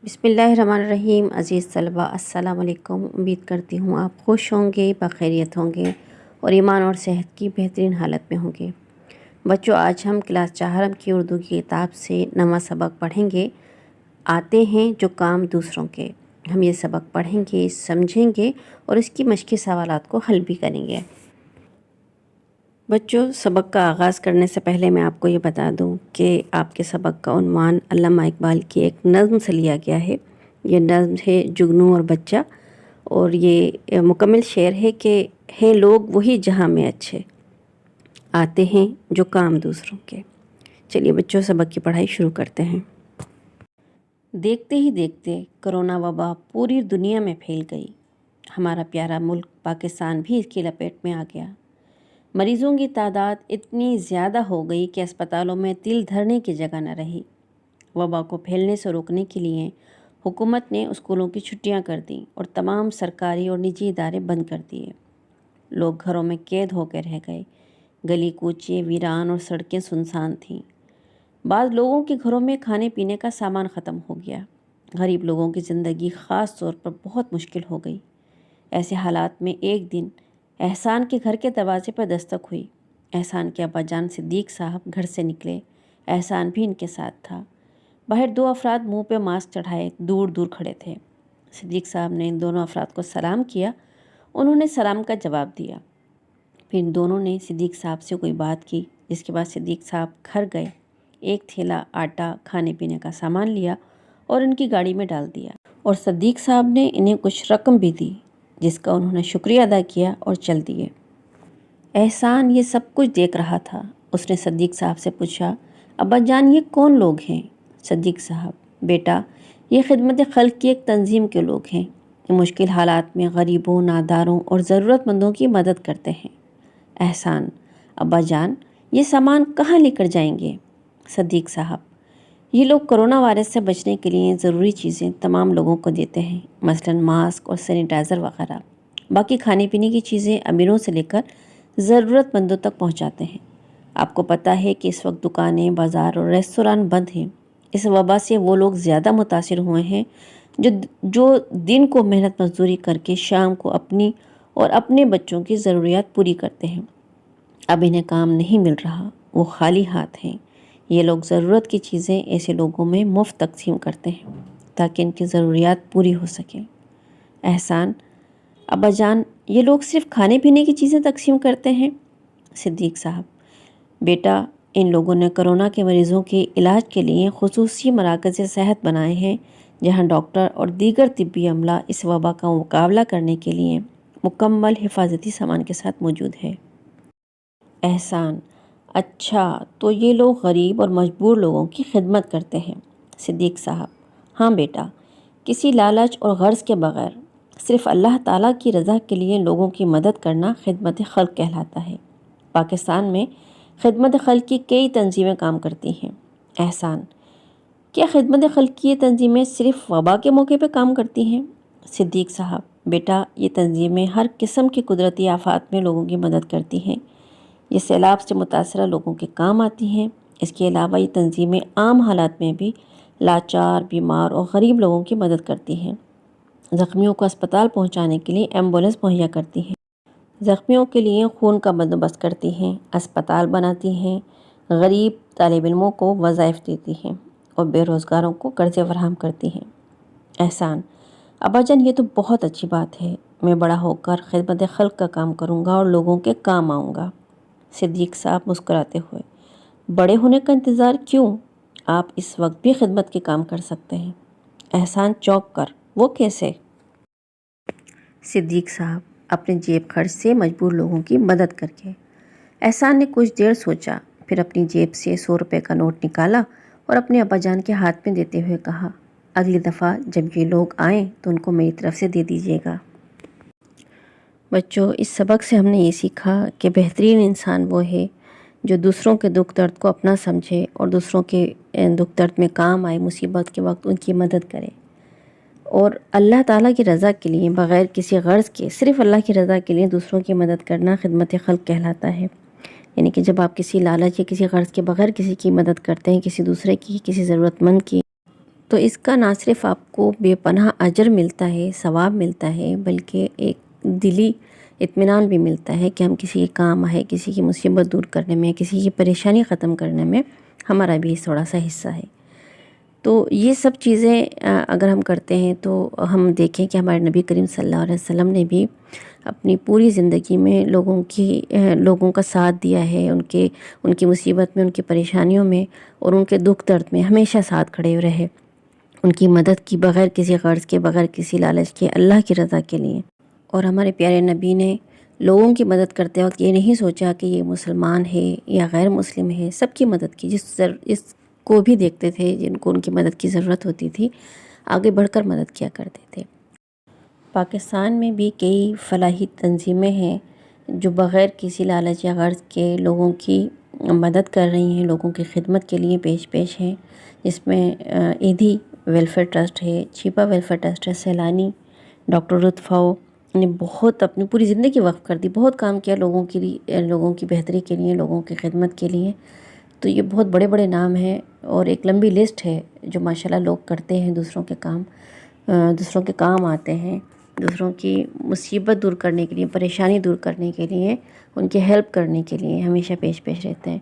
بسم اللہ الرحمن الرحیم۔ عزیز طلبہ السلام علیکم۔ امید کرتی ہوں آپ خوش ہوں گے، بخیریت ہوں گے اور ایمان اور صحت کی بہترین حالت میں ہوں گے۔ بچوں، آج ہم کلاس 4 کی اردو کی کتاب سے نواں سبق پڑھیں گے، آتے ہیں جو کام دوسروں کے۔ ہم یہ سبق پڑھیں گے، سمجھیں گے اور اس کی مشقی سوالات کو حل بھی کریں گے۔ بچوں، سبق کا آغاز کرنے سے پہلے میں آپ کو یہ بتا دوں کہ آپ کے سبق کا عنوان علامہ اقبال کی ایک نظم سے لیا گیا ہے۔ یہ نظم ہے جگنو اور بچہ، اور یہ مکمل شعر ہے کہ ہیں لوگ وہی جہاں میں اچھے، آتے ہیں جو کام دوسروں کے۔ چلیے بچوں، سبق کی پڑھائی شروع کرتے ہیں۔ دیکھتے ہی دیکھتے کرونا وبا پوری دنیا میں پھیل گئی۔ ہمارا پیارا ملک پاکستان بھی اس کی لپیٹ میں آ گیا۔ مریضوں کی تعداد اتنی زیادہ ہو گئی کہ اسپتالوں میں تل دھرنے کی جگہ نہ رہی۔ وبا کو پھیلنے سے روکنے کے لیے حکومت نے اسکولوں کی چھٹیاں کر دیں اور تمام سرکاری اور نجی ادارے بند کر دیے۔ لوگ گھروں میں قید ہو کے رہ گئے۔ گلی کوچے ویران اور سڑکیں سنسان تھیں۔ بعض لوگوں کے گھروں میں کھانے پینے کا سامان ختم ہو گیا۔ غریب لوگوں کی زندگی خاص طور پر بہت مشکل ہو گئی۔ ایسے حالات میں ایک دن احسان کے گھر کے دروازے پر دستک ہوئی۔ احسان کے ابا جان صدیق صاحب گھر سے نکلے۔ احسان بھی ان کے ساتھ تھا۔ باہر 2 افراد منہ پہ ماسک چڑھائے دور دور کھڑے تھے۔ صدیق صاحب نے ان دونوں افراد کو سلام کیا۔ انہوں نے سلام کا جواب دیا۔ پھر ان دونوں نے صدیق صاحب سے کوئی بات کی، جس کے بعد صدیق صاحب گھر گئے، ایک تھیلا آٹا کھانے پینے کا سامان لیا اور ان کی گاڑی میں ڈال دیا، اور صدیق صاحب نے انہیں کچھ رقم بھی دی، جس کا انہوں نے شکریہ ادا کیا اور چل دیے۔ احسان یہ سب کچھ دیکھ رہا تھا۔ اس نے صدیق صاحب سے پوچھا، ابا جان یہ کون لوگ ہیں؟ صدیق صاحب: بیٹا، یہ خدمت خلق کی ایک تنظیم کے لوگ ہیں۔ یہ مشکل حالات میں غریبوں، ناداروں اور ضرورت مندوں کی مدد کرتے ہیں۔ احسان: ابا جان یہ سامان کہاں لے کر جائیں گے؟ صدیق صاحب: یہ لوگ کرونا وائرس سے بچنے کے لیے ضروری چیزیں تمام لوگوں کو دیتے ہیں، مثلاً ماسک اور سینیٹائزر وغیرہ۔ باقی کھانے پینے کی چیزیں امیروں سے لے کر ضرورت مندوں تک پہنچاتے ہیں۔ آپ کو پتہ ہے کہ اس وقت دکانیں، بازار اور ریستوران بند ہیں۔ اس وبا سے وہ لوگ زیادہ متاثر ہوئے ہیں جو دن کو محنت مزدوری کر کے شام کو اپنی اور اپنے بچوں کی ضروریات پوری کرتے ہیں۔ اب انہیں کام نہیں مل رہا، وہ خالی ہاتھ ہیں۔ یہ لوگ ضرورت کی چیزیں ایسے لوگوں میں مفت تقسیم کرتے ہیں تاکہ ان کی ضروریات پوری ہو سکیں۔ احسان: ابا جان یہ لوگ صرف کھانے پینے کی چیزیں تقسیم کرتے ہیں؟ صدیق صاحب: بیٹا، ان لوگوں نے کرونا کے مریضوں کے علاج کے لیے خصوصی مراکز صحت بنائے ہیں، جہاں ڈاکٹر اور دیگر طبی عملہ اس وبا کا مقابلہ کرنے کے لیے مکمل حفاظتی سامان کے ساتھ موجود ہے۔ احسان: اچھا، تو یہ لوگ غریب اور مجبور لوگوں کی خدمت کرتے ہیں؟ صدیق صاحب: ہاں بیٹا، کسی لالچ اور غرض کے بغیر صرف اللہ تعالیٰ کی رضا کے لیے لوگوں کی مدد کرنا خدمت خلق کہلاتا ہے۔ پاکستان میں خدمت خلق کی کئی تنظیمیں کام کرتی ہیں۔ احسان: کیا خدمت خلق کی یہ تنظیمیں صرف وبا کے موقع پہ کام کرتی ہیں؟ صدیق صاحب: بیٹا، یہ تنظیمیں ہر قسم کی قدرتی آفات میں لوگوں کی مدد کرتی ہیں۔ یہ سیلاب سے متاثرہ لوگوں کے کام آتی ہیں۔ اس کے علاوہ یہ تنظیمیں عام حالات میں بھی لاچار، بیمار اور غریب لوگوں کی مدد کرتی ہیں۔ زخمیوں کو اسپتال پہنچانے کے لیے ایمبولینس مہیا کرتی ہیں، زخمیوں کے لیے خون کا بندوبست کرتی ہیں، اسپتال بناتی ہیں، غریب طالب علموں کو وظائف دیتی ہیں اور بے روزگاروں کو قرضے فراہم کرتی ہیں۔ احسان: ابا جان یہ تو بہت اچھی بات ہے۔ میں بڑا ہو کر خدمت خلق کا کام کروں گا اور لوگوں کے کام آؤں گا۔ صدیق صاحب مسکراتے ہوئے: بڑے ہونے کا انتظار کیوں؟ آپ اس وقت بھی خدمت کے کام کر سکتے ہیں۔ احسان چونک کر: وہ کیسے؟ صدیق صاحب: اپنے جیب خرچ سے مجبور لوگوں کی مدد کر کے۔ احسان نے کچھ دیر سوچا، پھر اپنی جیب سے 100 روپے کا نوٹ نکالا اور اپنے ابا جان کے ہاتھ میں دیتے ہوئے کہا، اگلی دفعہ جب یہ لوگ آئیں تو ان کو میری طرف سے دے دیجیے گا۔ بچوں، اس سبق سے ہم نے یہ سیکھا کہ بہترین انسان وہ ہے جو دوسروں کے دکھ درد کو اپنا سمجھے اور دوسروں کے دکھ درد میں کام آئے، مصیبت کے وقت ان کی مدد کرے، اور اللہ تعالیٰ کی رضا کے لیے بغیر کسی غرض کے، صرف اللہ کی رضا کے لیے دوسروں کی مدد کرنا خدمت خلق کہلاتا ہے۔ یعنی کہ جب آپ کسی لالچ یا کسی غرض کے بغیر کسی کی مدد کرتے ہیں، کسی دوسرے کی، کسی ضرورت مند کی، تو اس کا نہ صرف آپ کو بے پناہ اجر ملتا ہے، ثواب ملتا ہے، بلکہ ایک دلی اطمینان بھی ملتا ہے کہ ہم کسی کے کام آئے، کسی کی مصیبت دور کرنے میں، کسی کی پریشانی ختم کرنے میں ہمارا بھی تھوڑا سا حصہ ہے۔ تو یہ سب چیزیں اگر ہم کرتے ہیں تو ہم دیکھیں کہ ہمارے نبی کریم صلی اللہ علیہ وسلم نے بھی اپنی پوری زندگی میں لوگوں کا ساتھ دیا ہے، ان کی مصیبت میں، ان کی پریشانیوں میں اور ان کے دکھ درد میں ہمیشہ ساتھ کھڑے رہے، ان کی مدد کی بغیر کسی غرض کے، بغیر کسی لالچ کے، اللہ کی رضا کے لیے۔ اور ہمارے پیارے نبی نے لوگوں کی مدد کرتے وقت یہ نہیں سوچا کہ یہ مسلمان ہے یا غیر مسلم ہے، سب کی مدد کی، اس کو بھی دیکھتے تھے جن کو ان کی مدد کی ضرورت ہوتی تھی، آگے بڑھ کر مدد کیا کرتے تھے۔ پاکستان میں بھی کئی فلاحی تنظیمیں ہیں جو بغیر کسی لالچ یا غرض کے لوگوں کی مدد کر رہی ہیں، لوگوں کی خدمت کے لیے پیش ہیں، جس میں ایدھی ویلفیئر ٹرسٹ ہے، چھیپا ویلفیئر ٹرسٹ ہے، سیلانی، ڈاکٹر لطفاؤ نے بہت اپنی پوری زندگی وقف کر دی، بہت کام کیا لوگوں کی بہتری کے لیے، لوگوں کی خدمت کے لیے۔ تو یہ بہت بڑے بڑے نام ہیں اور ایک لمبی لسٹ ہے جو ماشاءاللہ لوگ کرتے ہیں، دوسروں کے کام آتے ہیں، دوسروں کی مصیبت دور کرنے کے لیے، پریشانی دور کرنے کے لیے، ان کی ہیلپ کرنے کے لیے ہمیشہ پیش رہتے ہیں۔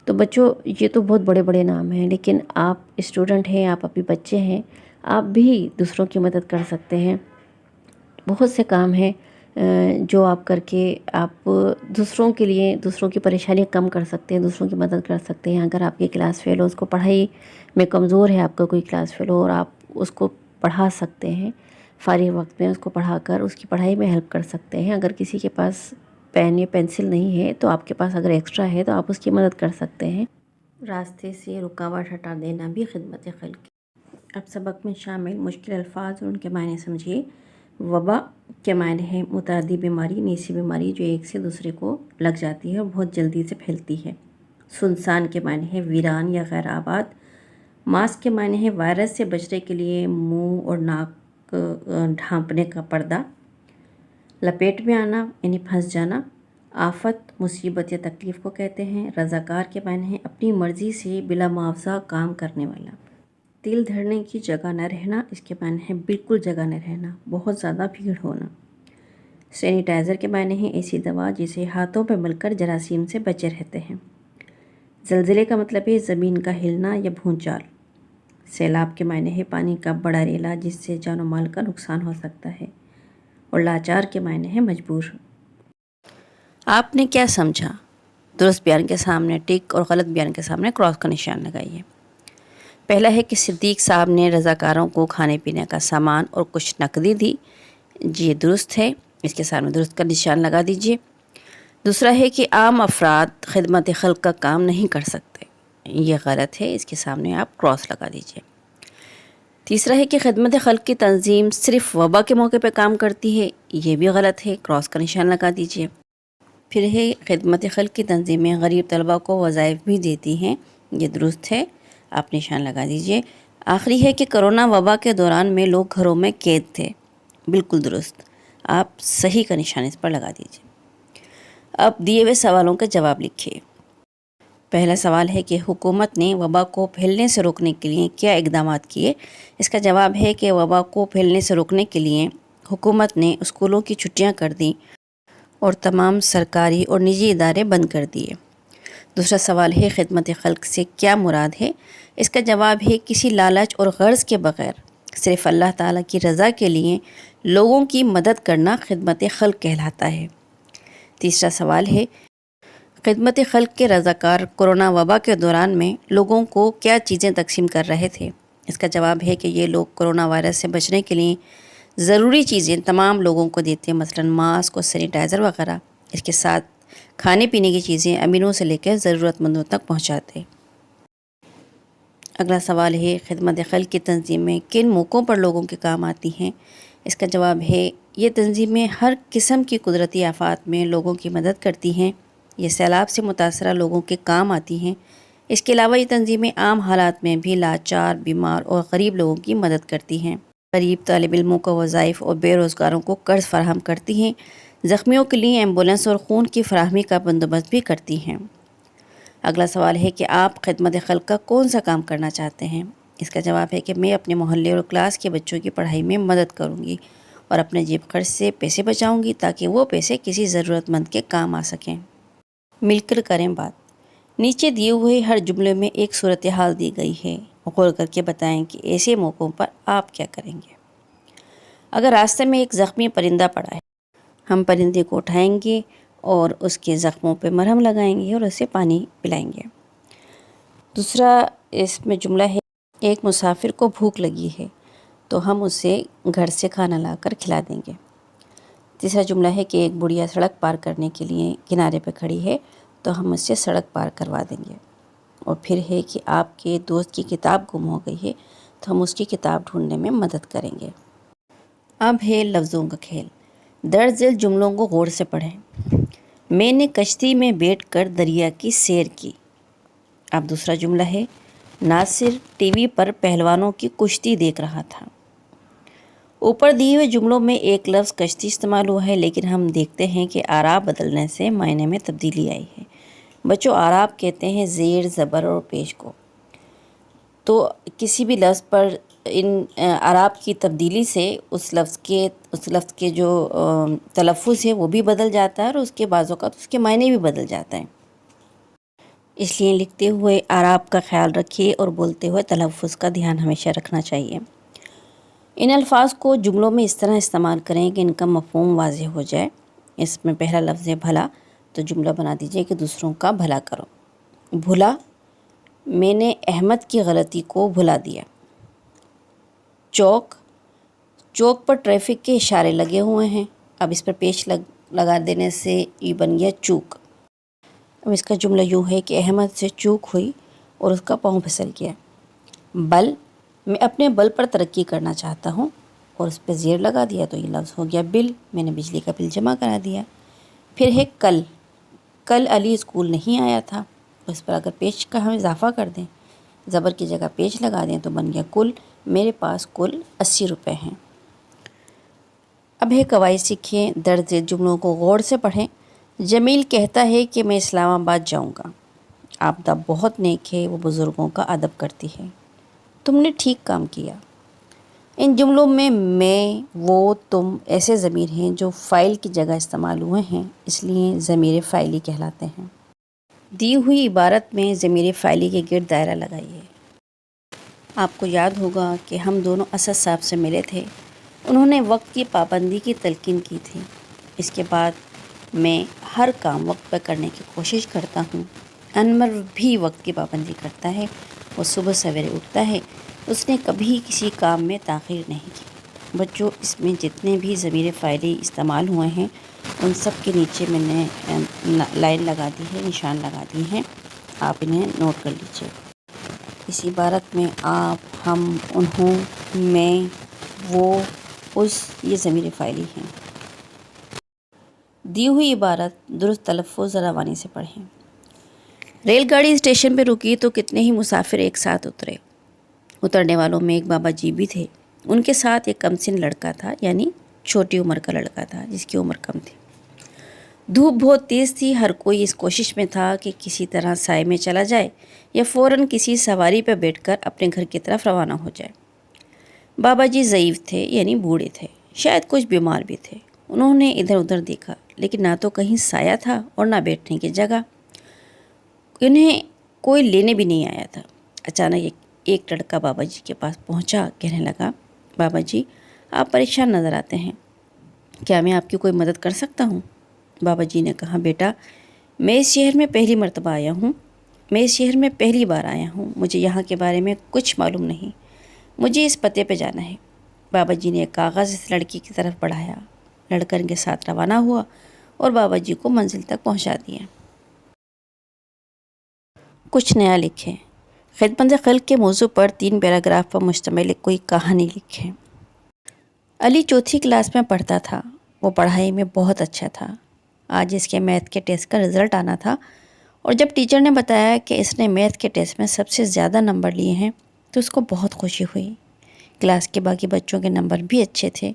تو بچوں، یہ تو بہت بڑے بڑے نام ہیں، لیکن آپ اسٹوڈنٹ ہیں، آپ ابھی بچے ہیں، آپ بھی دوسروں کی مدد کر سکتے ہیں۔ بہت سے کام ہیں جو آپ کر کے آپ دوسروں کے لیے، دوسروں کی پریشانی کم کر سکتے ہیں، دوسروں کی مدد کر سکتے ہیں۔ اگر آپ کی کلاس فیل ہو، اس کو پڑھائی میں کمزور ہے آپ کا کوئی کلاس فیل ہو، اور آپ اس کو پڑھا سکتے ہیں، فارغ وقت میں اس کو پڑھا کر اس کی پڑھائی میں ہیلپ کر سکتے ہیں۔ اگر کسی کے پاس پین یا پینسل نہیں ہے تو آپ کے پاس اگر ایکسٹرا ہے تو آپ اس کی مدد کر سکتے ہیں۔ راستے سے رکاوٹ ہٹا دینا بھی خدمت خلق۔ اب سبق میں شامل مشکل الفاظ اور ان کے معنی سمجھیے۔ وبا کے معنی ہے متعدی بیماری، نیسی بیماری جو ایک سے دوسرے کو لگ جاتی ہے اور بہت جلدی سے پھیلتی ہے۔ سنسان کے معنی ہے ویران یا غیر آباد۔ ماسک کے معنی ہے وائرس سے بچنے کے لیے منہ اور ناک ڈھانپنے کا پردہ۔ لپیٹ میں آنا یعنی پھنس جانا۔ آفت، مصیبت یا تکلیف کو کہتے ہیں۔ رضاکار کے معنی ہے اپنی مرضی سے بلا معاوضہ کام کرنے والا۔ تل دھرنے کی جگہ نہ رہنا، اس کے معنی ہے بالکل جگہ نہ رہنا، بہت زیادہ بھیڑ ہونا۔ سینیٹائزر کے معنی ہے ایسی دوا جسے ہاتھوں پہ مل کر جراثیم سے بچے رہتے ہیں۔ زلزلے کا مطلب ہے زمین کا ہلنا یا بھونچال۔ سیلاب کے معنی ہے پانی کا بڑا ریلا جس سے جان و مال کا نقصان ہو سکتا ہے۔ اور لاچار کے معنی ہے مجبور۔ آپ نے کیا سمجھا؟ درست بیان کے سامنے ٹک اور غلط بیان کے سامنے کراس کا نشان لگائیے۔ پہلا ہے کہ صدیق صاحب نے رضاکاروں کو کھانے پینے کا سامان اور کچھ نقدی دی، جی یہ درست ہے، اس کے سامنے درست کا نشان لگا دیجئے۔ دوسرا ہے کہ عام افراد خدمت خلق کا کام نہیں کر سکتے، یہ غلط ہے، اس کے سامنے آپ کراس لگا دیجئے۔ تیسرا ہے کہ خدمت خلق کی تنظیم صرف وبا کے موقع پہ کام کرتی ہے، یہ بھی غلط ہے، کراس کا نشان لگا دیجئے۔ پھر ہے خدمت خلق کی تنظیمیں غریب طلبہ کو وظائف بھی دیتی ہیں، یہ درست ہے، آپ نشان لگا دیجئے۔ آخری ہے کہ کرونا وبا کے دوران میں لوگ گھروں میں قید تھے، بالکل درست، آپ صحیح کا نشان اس پر لگا دیجئے۔ اب دیے ہوئے سوالوں کا جواب لکھیے۔ پہلا سوال ہے کہ حکومت نے وبا کو پھیلنے سے روکنے کے لیے کیا اقدامات کیے؟ اس کا جواب ہے کہ وبا کو پھیلنے سے روکنے کے لیے حکومت نے اسکولوں کی چھٹیاں کر دیں اور تمام سرکاری اور نجی ادارے بند کر دیے۔ دوسرا سوال ہے خدمت خلق سے کیا مراد ہے؟ اس کا جواب ہے کسی لالچ اور غرض کے بغیر صرف اللہ تعالیٰ کی رضا کے لیے لوگوں کی مدد کرنا خدمت خلق کہلاتا ہے۔ تیسرا سوال ہے خدمت خلق کے رضاکار کرونا وبا کے دوران میں لوگوں کو کیا چیزیں تقسیم کر رہے تھے؟ اس کا جواب ہے کہ یہ لوگ کرونا وائرس سے بچنے کے لیے ضروری چیزیں تمام لوگوں کو دیتے ہیں، مثلاً ماسک اور سینیٹائزر وغیرہ۔ اس کے ساتھ کھانے پینے کی چیزیں امینوں سے لے کر ضرورت مندوں تک پہنچاتے۔ اگلا سوال ہے خدمت خلق کی تنظیمیں کن موقعوں پر لوگوں کے کام آتی ہیں؟ اس کا جواب ہے یہ تنظیمیں ہر قسم کی قدرتی آفات میں لوگوں کی مدد کرتی ہیں، یہ سیلاب سے متاثرہ لوگوں کے کام آتی ہیں۔ اس کے علاوہ یہ تنظیمیں عام حالات میں بھی لاچار، بیمار اور غریب لوگوں کی مدد کرتی ہیں، غریب طالب علموں کو وظائف اور بے روزگاروں کو قرض فراہم کرتی ہیں، زخمیوں کے لیے ایمبولینس اور خون کی فراہمی کا بندوبست بھی کرتی ہیں۔ اگلا سوال ہے کہ آپ خدمت خلق کا کون سا کام کرنا چاہتے ہیں؟ اس کا جواب ہے کہ میں اپنے محلے اور کلاس کے بچوں کی پڑھائی میں مدد کروں گی اور اپنے جیب خرچ سے پیسے بچاؤں گی تاکہ وہ پیسے کسی ضرورت مند کے کام آ سکیں۔ مل کر کریں بات۔ نیچے دیے ہوئے ہر جملے میں ایک صورتحال دی گئی ہے، غور کر کے بتائیں کہ ایسے موقعوں پر آپ کیا کریں گے۔ اگر راستے میں ایک زخمی پرندہ پڑا ہے، ہم پرندے کو اٹھائیں گے اور اس کے زخموں پہ مرہم لگائیں گے اور اسے پانی پلائیں گے۔ دوسرا اس میں جملہ ہے، ایک مسافر کو بھوک لگی ہے تو ہم اسے گھر سے کھانا لا کر کھلا دیں گے۔ تیسرا جملہ ہے کہ ایک بڑھیا سڑک پار کرنے کے لیے کنارے پہ کھڑی ہے تو ہم اس سے سڑک پار کروا دیں گے۔ اور پھر ہے کہ آپ کے دوست کی کتاب گم ہو گئی ہے تو ہم اس کی کتاب ڈھونڈنے میں مدد کریں گے۔ اب ہے لفظوں کا کھیل۔ درج ذیل جملوں کو غور سے پڑھیں۔ میں نے کشتی میں بیٹھ کر دریا کی سیر کی۔ اب دوسرا جملہ ہے، ناصر ٹی وی پر پہلوانوں کی کشتی دیکھ رہا تھا۔ اوپر دیے ہوئے جملوں میں ایک لفظ کشتی استعمال ہوا ہے، لیکن ہم دیکھتے ہیں کہ اعراب بدلنے سے معنی میں تبدیلی آئی ہے۔ بچوں، اعراب کہتے ہیں زیر، زبر اور پیش کو۔ تو کسی بھی لفظ پر ان اعراب کی تبدیلی سے اس لفظ کے جو تلفظ ہے وہ بھی بدل جاتا ہے اور اس کے بعض اوقات اس کے معنی بھی بدل جاتا ہے۔ اس لیے لکھتے ہوئے اعراب کا خیال رکھیے اور بولتے ہوئے تلفظ کا دھیان ہمیشہ رکھنا چاہیے۔ ان الفاظ کو جملوں میں اس طرح استعمال کریں کہ ان کا مفہوم واضح ہو جائے۔ اس میں پہلا لفظ ہے بھلا، تو جملہ بنا دیجئے کہ دوسروں کا بھلا کرو۔ بھلا، میں نے احمد کی غلطی کو بھلا دیا۔ چوک، چوک پر ٹریفک کے اشارے لگے ہوئے ہیں، اب اس پر پیش لگا دینے سے یہ بن گیا چوک۔ اب اس کا جملہ یوں ہے کہ احمد سے چوک ہوئی اور اس کا پاؤں پھسل گیا۔ بل، میں اپنے بل پر ترقی کرنا چاہتا ہوں اور اس پہ زیر لگا دیا تو یہ لفظ ہو گیا بل، میں نے بجلی کا بل جمع کرا دیا۔ پھر ہے کل، کل علی اسکول نہیں آیا تھا، اس پر اگر پیش کا ہم اضافہ کر دیں، زبر کی جگہ پیش لگا دیں تو بن گیا کل، میرے پاس کل 80 روپے ہیں۔ اب ہے قواعد سیکھیں۔ درج ذیل جملوں کو غور سے پڑھیں۔ جمیل کہتا ہے کہ میں اسلام آباد جاؤں گا۔ آبدہ بہت نیک ہے، وہ بزرگوں کا ادب کرتی ہے۔ تم نے ٹھیک کام کیا۔ ان جملوں میں وہ، تم ایسے ضمیر ہیں جو فاعل کی جگہ استعمال ہوئے ہیں، اس لیے ضمیر فاعلی کہلاتے ہیں۔ دی ہوئی عبارت میں ضمیر فاعلی کے گرد دائرہ لگائیے۔ آپ کو یاد ہوگا کہ ہم دونوں اسد صاحب سے ملے تھے، انہوں نے وقت کی پابندی کی تلقین کی تھی۔ اس کے بعد میں ہر کام وقت پر کرنے کی کوشش کرتا ہوں۔ انور بھی وقت کی پابندی کرتا ہے، وہ صبح سویرے اٹھتا ہے، اس نے کبھی کسی کام میں تاخیر نہیں کی۔ بچوں، اس میں جتنے بھی ضمیر فاعلی استعمال ہوئے ہیں ان سب کے نیچے میں نے لائن لگا دی ہے، نشان لگا دی ہیں، آپ انہیں نوٹ کر لیجیے۔ اس عبارت میں آپ، ہم، انہوں، میں، وہ، اس، یہ ضمیر فاعلی ہیں۔ دی ہوئی عبارت درست تلفظ اور روانی سے پڑھیں۔ ریل گاڑی اسٹیشن پہ رکی تو کتنے ہی مسافر ایک ساتھ اترے۔ اترنے والوں میں ایک بابا جی بھی تھے، ان کے ساتھ ایک کم سن لڑکا تھا، یعنی چھوٹی عمر کا لڑکا تھا جس کی عمر کم تھی۔ دھوپ بہت تیز تھی، ہر کوئی اس کوشش میں تھا کہ کسی طرح سائے میں چلا جائے یا فوراً کسی سواری پہ بیٹھ کر اپنے گھر کی طرف روانہ ہو جائے۔ بابا جی ضعیف تھے، یعنی بوڑھے تھے، شاید کچھ بیمار بھی تھے۔ انہوں نے ادھر ادھر دیکھا لیکن نہ تو کہیں سایہ تھا اور نہ بیٹھنے کی جگہ، انہیں کوئی لینے بھی نہیں آیا تھا۔ اچانک ایک لڑکا بابا جی کے پاس پہنچا، کہنے لگا، بابا جی آپ پریشان نظر آتے ہیں، کیا میں آپ کی کوئی مدد کر سکتا ہوں؟ بابا جی نے کہا، بیٹا میں اس شہر میں پہلی مرتبہ آیا ہوں، میں اس شہر میں پہلی بار آیا ہوں، مجھے یہاں کے بارے میں کچھ معلوم نہیں، مجھے اس پتے پہ جانا ہے۔ بابا جی نے ایک کاغذ اس لڑکی کی طرف بڑھایا، لڑکا ان کے ساتھ روانہ ہوا اور بابا جی کو منزل تک پہنچا دیا۔ کچھ نیا لکھیں۔ خدمت خلق کے موضوع پر 3 پیراگراف پر مشتمل کوئی کہانی لکھیں۔ علی 4تھی کلاس میں پڑھتا تھا، وہ پڑھائی میں بہت اچھا تھا۔ آج اس کے میتھ کے ٹیسٹ کا رزلٹ آنا تھا اور جب ٹیچر نے بتایا کہ اس نے میتھ کے ٹیسٹ میں سب سے زیادہ نمبر لیے ہیں تو اس کو بہت خوشی ہوئی۔ کلاس کے باقی بچوں کے نمبر بھی اچھے تھے،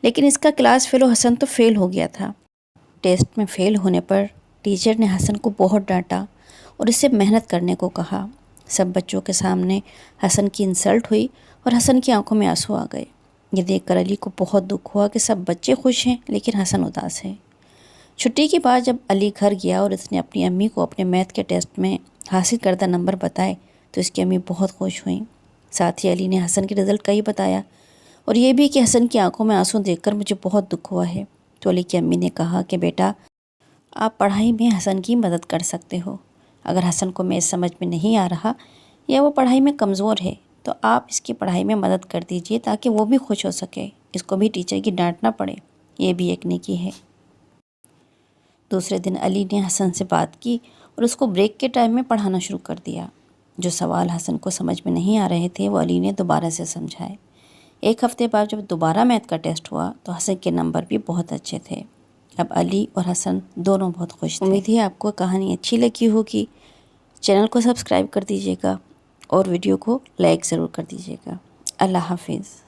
لیکن اس کا کلاس فیلو حسن تو فیل ہو گیا تھا۔ ٹیسٹ میں فیل ہونے پر ٹیچر نے حسن کو بہت ڈانٹا اور اسے محنت کرنے کو کہا۔ سب بچوں کے سامنے حسن کی انسلٹ ہوئی اور حسن کی آنکھوں میں آنسو آ گئے۔ یہ دیکھ کر علی کو بہت دکھ ہوا کہ سب بچے خوش ہیں لیکن حسن اداس ہے۔ چھٹی کے بعد جب علی گھر گیا اور اس نے اپنی امی کو اپنے میتھ کے ٹیسٹ میں حاصل کردہ نمبر بتائے تو اس کی امی بہت خوش ہوئیں۔ ساتھ ہی علی نے حسن کے رزلٹ کا ہی بتایا اور یہ بھی کہ حسن کی آنکھوں میں آنسو دیکھ کر مجھے بہت دکھ ہوا ہے۔ تو علی کی امی نے کہا کہ بیٹا، آپ پڑھائی میں حسن کی مدد کر سکتے ہو۔ اگر حسن کو میتھ سمجھ میں نہیں آ رہا یا وہ پڑھائی میں کمزور ہے تو آپ اس کی پڑھائی میں مدد کر دیجئے تاکہ وہ بھی خوش ہو سکے، اس کو بھی ٹیچر کی ڈانٹ نہ پڑے، یہ بھی ایک نیکی ہے۔ دوسرے دن علی نے حسن سے بات کی اور اس کو بریک کے ٹائم میں پڑھانا شروع کر دیا۔ جو سوال حسن کو سمجھ میں نہیں آ رہے تھے وہ علی نے دوبارہ سے سمجھائے۔ ایک ہفتے بعد جب دوبارہ میتھ کا ٹیسٹ ہوا تو حسن کے نمبر بھی بہت اچھے تھے۔ اب علی اور حسن دونوں بہت خوش تھے۔ امید ہے آپ کو کہانی اچھی لگی ہوگی۔ چینل کو سبسکرائب کر دیجیے گا اور ویڈیو کو لائک ضرور کر دیجیے گا۔ اللہ حافظ۔